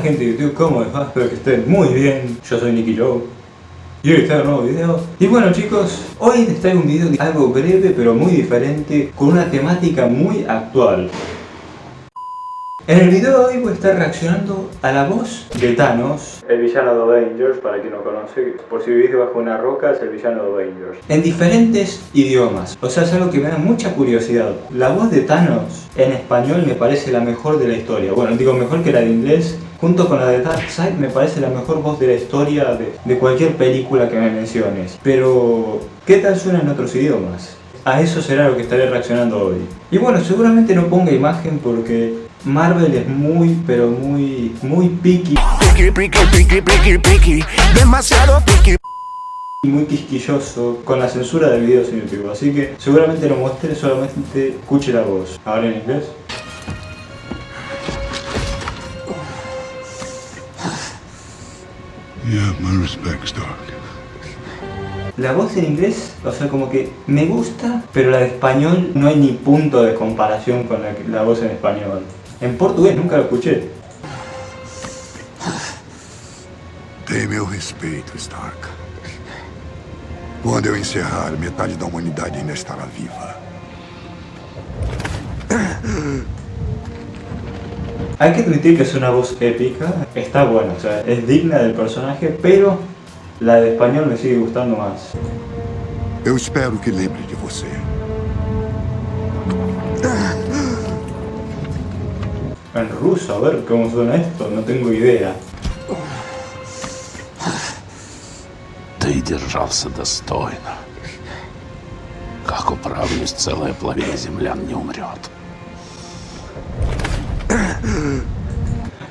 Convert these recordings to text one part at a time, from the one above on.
gente de YouTube, ¿cómo les va? Espero que estén muy bien. Yo soy Nicky Joe y hoy está un nuevo video. Y bueno chicos, hoy les traigo un video algo breve pero muy diferente, con una temática muy actual. En el video de hoy voy a estar reaccionando a la voz de Thanos, el villano de Avengers, para quien no conoce, por si vivís debajo de una roca, es el villano de Avengers, en diferentes idiomas. O sea, es algo que me da mucha curiosidad. La voz de Thanos en español me parece la mejor de la historia. Bueno, digo mejor que la de inglés. Junto con la de Darkseid me parece la mejor voz de la historia de cualquier película que me menciones. Pero, ¿qué tal suena en otros idiomas? A eso será lo que estaré reaccionando hoy. Y bueno, seguramente no ponga imagen porque Marvel es muy, pero muy picky. Picky, demasiado picky. Y muy quisquilloso con la censura del video en YouTube. Así que seguramente lo muestre, solamente escuche la voz. Ahora en inglés. Yeah, my respects, Stark. La voz en inglés, o sea, como que me gusta, pero la de español no hay ni punto de comparación con la voz en español. En português nunca lo escuché. Tem meu respeito, Stark. Quando eu encerrar, metade da humanidade ainda estará viva. Hay que admitir que es una voz épica, está buena, o sea, es digna del personaje, pero la de español me sigue gustando más. Eu espero que lembre de você. En ruso, a ver cómo suena esto, no tengo idea. Ты держался достойно. Как управлюсь, целая половина землян не умрет.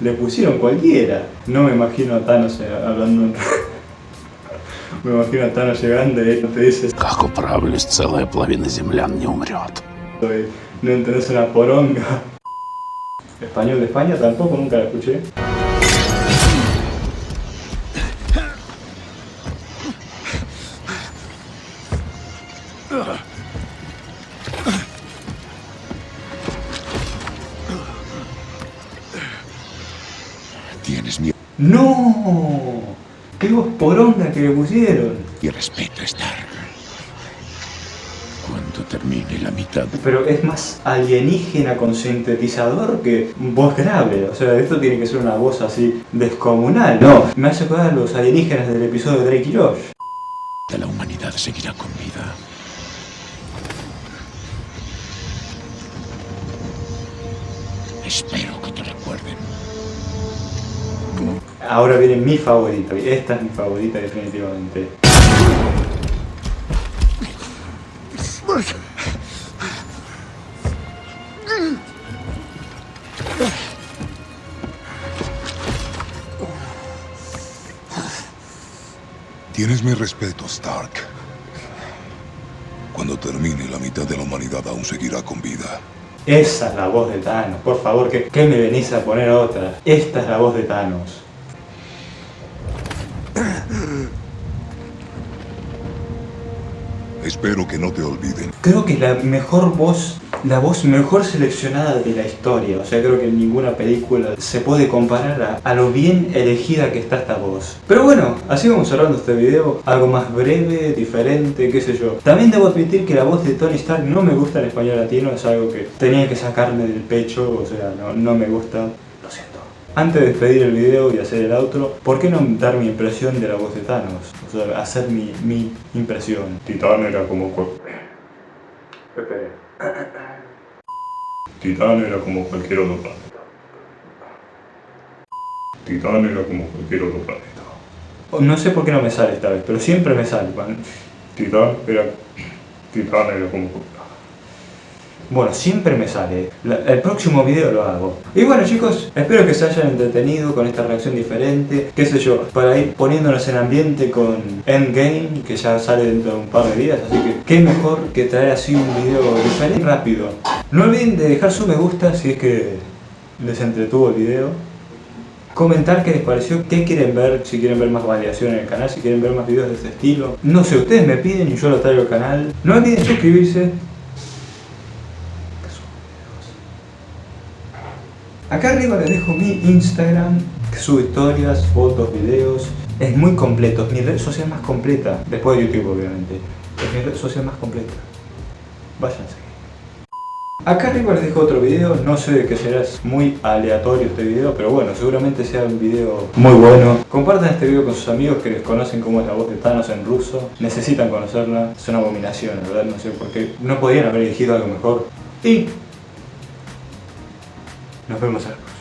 Le pusieron cualquiera. No me imagino a Thanos hablando. Me imagino a Thanos llegando y te dice: Как управлюсь, целая половина землян не умрет. no entendés una poronga. Español de España tampoco, nunca la escuché. Tienes mi ¡No! ¡Qué voz poronga que le pusieron! respeto, Stark. Cuando termine la mitad. Pero es más alienígena con sintetizador que voz grave. O sea, esto tiene que ser una voz así descomunal. No, me hace acordar a los alienígenas del episodio de Drake y Josh. La humanidad seguirá con vida. Espero que te recuerden. Ahora viene mi favorito, y esta es mi favorita definitivamente. Tienes mi respeto, Stark. Cuando termine, la mitad de la humanidad aún seguirá con vida. Esa es la voz de Thanos, por favor, ¿qué me venís a poner otra? Esta es la voz de Thanos. Espero que no te olviden. Creo que es la mejor voz, la voz mejor seleccionada de la historia. O sea, creo que en ninguna película se puede comparar a lo bien elegida que está esta voz. Pero bueno, así vamos cerrando este video. Algo más breve, diferente, qué sé yo. También debo admitir que la voz de Tony Stark no me gusta en español latino. Es algo que tenía que sacarme del pecho. O sea, no me gusta. Lo siento. Antes de despedir el video y hacer el outro, ¿por qué no dar mi impresión de la voz de Thanos? O sea, hacer mi impresión. Titán era como... Espere. Titán era como cualquier otro planeta. Titán era como cualquier otro planeta. No sé por qué no me sale esta vez, pero siempre me sale. Titán era como... Bueno, siempre me sale. El próximo video lo hago. Y bueno chicos, espero que se hayan entretenido con esta reacción diferente. Qué sé yo, para ir poniéndonos en ambiente con Endgame, que ya sale dentro de un par de días. Así que qué mejor que traer así un video diferente y rápido. No olviden de dejar su me gusta si es que les entretuvo el video. Comentar qué les pareció, qué quieren ver, si quieren ver más variación en el canal, si quieren ver más videos de este estilo. No sé, ustedes me piden y yo lo traigo al canal. No olviden suscribirse. Acá arriba les dejo mi Instagram, Subo historias, fotos, videos. Es muy completo, es mi red social más completa. Después de YouTube, obviamente. Es mi red social más completa. Váyanse. Acá arriba les dejo otro video, no sé de qué será, es muy aleatorio este video, pero bueno, seguramente sea un video muy bueno. Compartan este video con sus amigos que desconocen cómo es la voz de Thanos en ruso. Necesitan conocerla, es una abominación, la verdad, no sé por qué. No podían haber elegido algo mejor. Y nos vemos ahora.